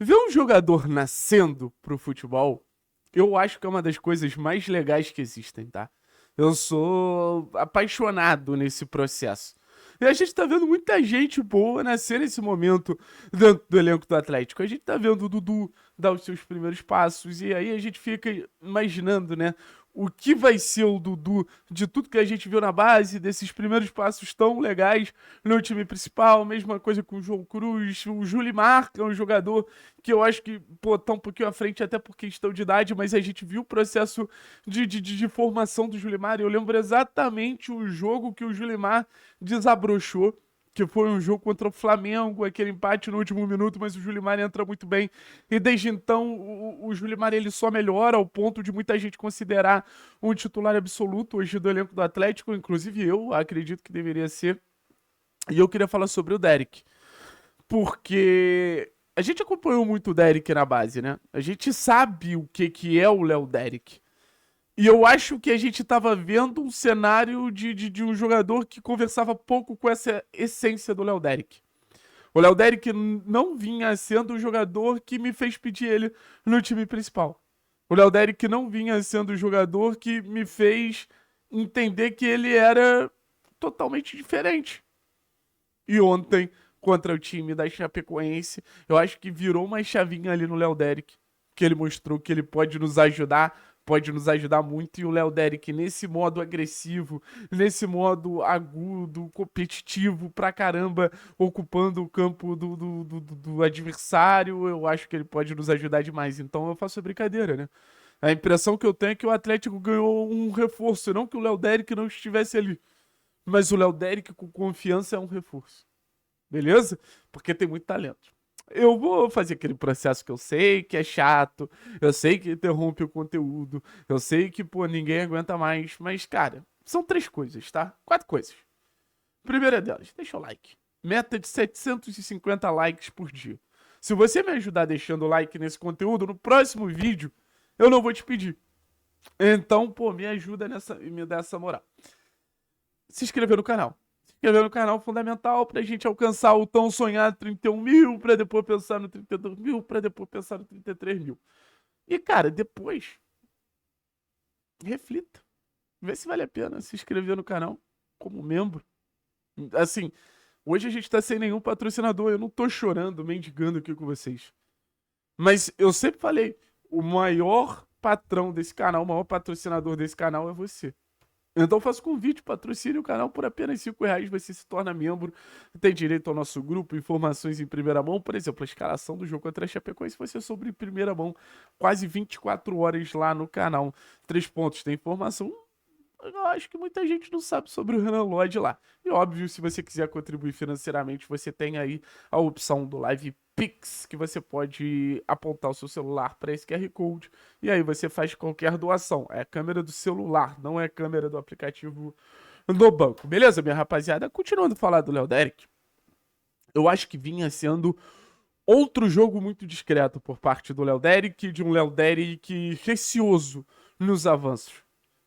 Ver um jogador nascendo pro futebol, eu acho que é uma das coisas mais legais que existem, tá? Eu sou apaixonado nesse processo. E a gente tá vendo muita gente boa nascer nesse momento dentro do elenco do Atlético. A gente tá vendo o Dudu dar os seus primeiros passos, e aí a gente fica imaginando, né? O que vai ser o Dudu de tudo que a gente viu na base, desses primeiros passos tão legais no time principal. Mesma coisa com o João Cruz, o Julimar, que é um jogador que eu acho que, pô, tá um pouquinho à frente até por questão de idade, mas a gente viu o processo de formação do Julimar. Eu lembro exatamente o jogo que o Julimar desabrochou, que foi um jogo contra o Flamengo, aquele empate no último minuto, mas o Julimar entra muito bem. E desde então, o Julimar ele só melhora ao ponto de muita gente considerar um titular absoluto hoje do elenco do Atlético, inclusive eu acredito que deveria ser. E eu queria falar sobre o Derek, porque a gente acompanhou muito o Derek na base, né? A gente sabe o que é o Léo Derek. E eu acho que a gente tava vendo um cenário de um jogador que conversava pouco com essa essência do Léo Derek. O Léo Derek não vinha sendo o jogador que me fez pedir ele no time principal. O Léo Derek não vinha sendo o jogador que me fez entender que ele era totalmente diferente. E ontem, contra o time da Chapecoense, eu acho que virou uma chavinha ali no Léo Derek, que ele mostrou que ele pode nos ajudar muito. E o Léo Derek, nesse modo agressivo, nesse modo agudo, competitivo pra caramba, ocupando o campo do adversário, eu acho que ele pode nos ajudar demais. Então eu faço a brincadeira, né? A impressão que eu tenho é que o Atlético ganhou um reforço, não que o Léo Derek não estivesse ali. Mas o Léo Derek com confiança é um reforço. Beleza? Porque tem muito talento. Eu vou fazer aquele processo que eu sei que é chato, eu sei que interrompe o conteúdo, eu sei que, pô, ninguém aguenta mais, mas, cara, são 3 coisas, tá? 4 coisas. Primeira delas, deixa o like. Meta de 750 likes por dia. Se você me ajudar deixando o like nesse conteúdo, no próximo vídeo, eu não vou te pedir. Então, pô, me ajuda nessa e me dá essa moral. Se inscrever no canal. Se inscrever no canal é fundamental pra gente alcançar o tão sonhado 31 mil, pra depois pensar no 32 mil, pra depois pensar no 33 mil. E, cara, depois, reflita. Vê se vale a pena se inscrever no canal como membro. Assim, hoje a gente tá sem nenhum patrocinador, eu não tô chorando, mendigando aqui com vocês. Mas eu sempre falei, o maior patrão desse canal, o maior patrocinador desse canal é você. Então faço convite, patrocine o canal por apenas R$ 5, você se torna membro, tem direito ao nosso grupo, informações em primeira mão, por exemplo, a escalação do jogo contra a Chapecoense vai ser sobre primeira mão, quase 24 horas lá no canal. 3 pontos, tem informação. Eu acho que muita gente não sabe sobre o Renan Lodge lá. E óbvio, se você quiser contribuir financeiramente, você tem aí a opção do Live Pix, que você pode apontar o seu celular para esse QR Code e aí você faz qualquer doação. É a câmera do celular, não é a câmera do aplicativo do banco. Beleza, minha rapaziada? Continuando a falar do Léo Derek, eu acho que vinha sendo outro jogo muito discreto por parte do Léo Derek, de um Léo Derek receoso nos avanços.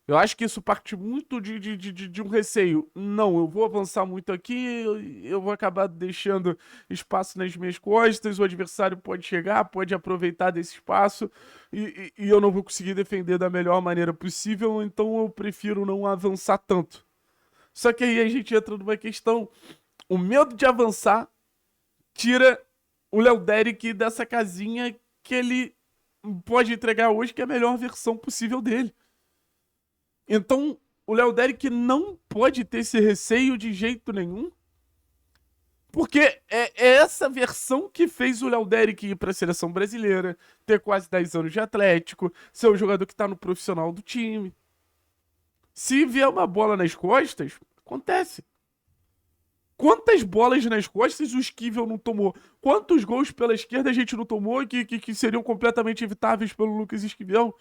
Eu acho que isso parte muito de um receio. Não, eu vou avançar muito aqui, eu vou acabar deixando espaço nas minhas costas, o adversário pode chegar, pode aproveitar desse espaço e eu não vou conseguir defender da melhor maneira possível, então eu prefiro não avançar tanto. Só que aí a gente entra numa questão, o medo de avançar tira o Léo Derek dessa casinha que ele pode entregar hoje, que é a melhor versão possível dele. Então, o Léo Derek não pode ter esse receio de jeito nenhum, porque é essa versão que fez o Léo Derek ir para a seleção brasileira, ter quase 10 anos de Atlético, ser o jogador que está no profissional do time. Se vier uma bola nas costas, acontece. Quantas bolas nas costas o Esquivel não tomou? Quantos gols pela esquerda a gente não tomou que seriam completamente evitáveis pelo Lucas Esquivel?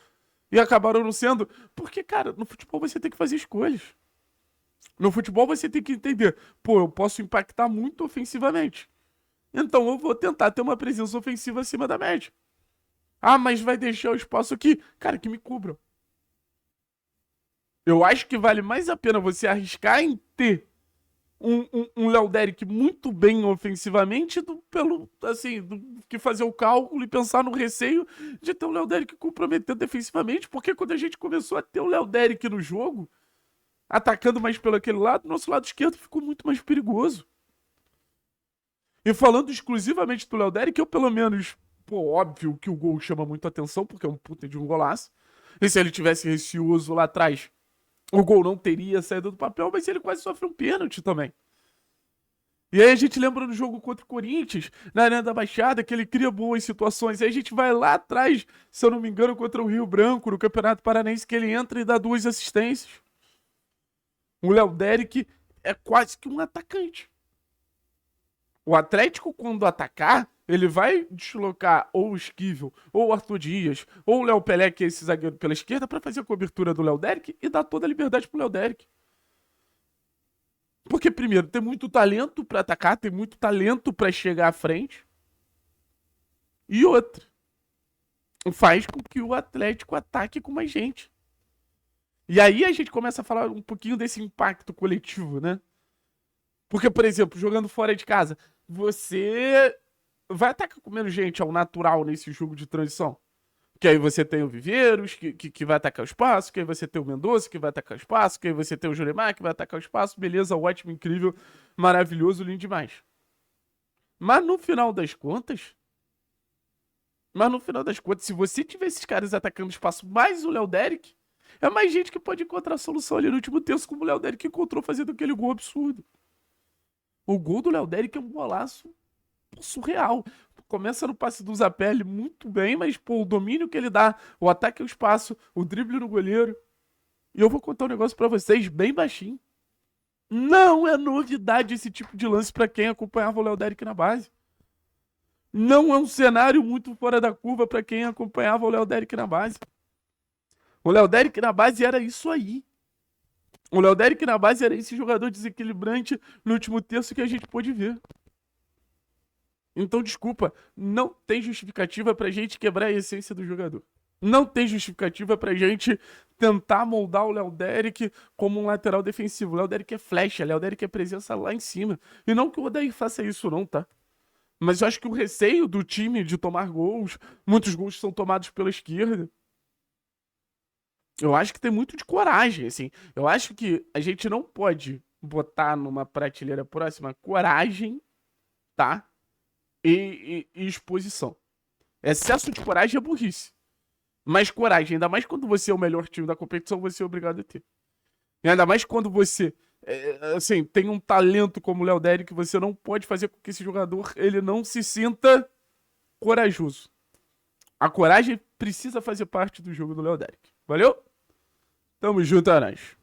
E acabaram não sendo. Porque, cara, no futebol você tem que fazer escolhas. No futebol você tem que entender. Pô, eu posso impactar muito ofensivamente. Então eu vou tentar ter uma presença ofensiva acima da média. Ah, mas vai deixar o espaço aqui. Cara, que me cubram. Eu acho que vale mais a pena você arriscar em ter um Léo Derick muito bem ofensivamente que fazer o cálculo e pensar no receio de ter o Léo Derick comprometendo defensivamente, porque quando a gente começou a ter o Léo Derick no jogo, atacando mais pelo aquele lado, nosso lado esquerdo ficou muito mais perigoso. E falando exclusivamente do Léo Derick, eu pelo menos, pô, óbvio que o gol chama muito atenção, porque é um puta de um golaço. E se ele tivesse receoso lá atrás, o gol não teria saído do papel, mas ele quase sofre um pênalti também. E aí a gente lembra no jogo contra o Corinthians, na Arena da Baixada, que ele cria boas situações. Aí a gente vai lá atrás, se eu não me engano, contra o Rio Branco, no Campeonato Paranaense, que ele entra e dá 2 assistências. O Léo Derick é quase que um atacante. O Atlético, quando atacar, ele vai deslocar ou o Esquivel, ou o Arthur Dias, ou o Léo Pelé, que é esse zagueiro pela esquerda, para fazer a cobertura do Léo Derick e dar toda a liberdade pro Léo Derick. Porque, primeiro, tem muito talento para atacar, tem muito talento para chegar à frente. E outra, faz com que o Atlético ataque com mais gente. E aí a gente começa a falar um pouquinho desse impacto coletivo, né? Porque, por exemplo, jogando fora de casa, você vai atacar com menos gente ao natural nesse jogo de transição. Que aí você tem o Viveiros, que vai atacar o espaço, que aí você tem o Mendonça, que vai atacar o espaço, que aí você tem o Juremar, que vai atacar o espaço. Beleza, ótimo, incrível, maravilhoso, lindo demais. Mas no final das contas, se você tiver esses caras atacando o espaço mais o Léo Derick, é mais gente que pode encontrar a solução ali no último terço, como o Léo Derick encontrou fazendo aquele gol absurdo. O gol do Léo Derick é um golaço surreal. Começa no passe do Zapelli muito bem, mas pô, o domínio que ele dá, o ataque ao espaço, o drible no goleiro. E eu vou contar um negócio pra vocês bem baixinho. Não é novidade esse tipo de lance pra quem acompanhava o Léo Derick na base. Não é um cenário muito fora da curva pra quem acompanhava o Léo Derick na base. O Léo Derick na base era isso aí. O Léo Derick na base era esse jogador desequilibrante no último terço que a gente pôde ver. Então, desculpa, não tem justificativa pra gente quebrar a essência do jogador. Não tem justificativa pra gente tentar moldar o Léo Derick como um lateral defensivo. O Léo Derick é flecha, o Léo Derick é presença lá em cima. E não que o Odair faça isso não, tá? Mas eu acho que o receio do time de tomar gols, muitos gols são tomados pela esquerda. Eu acho que tem muito de coragem, assim. Eu acho que a gente não pode botar numa prateleira próxima coragem, tá? E exposição. Excesso de coragem é burrice. Mas coragem, ainda mais quando você é o melhor time da competição, você é obrigado a ter. E ainda mais quando você assim, tem um talento como o Léo Derick, você não pode fazer com que esse jogador ele não se sinta corajoso. A coragem precisa fazer parte do jogo do Léo Derick. Valeu? Tamo junto, Aranjo.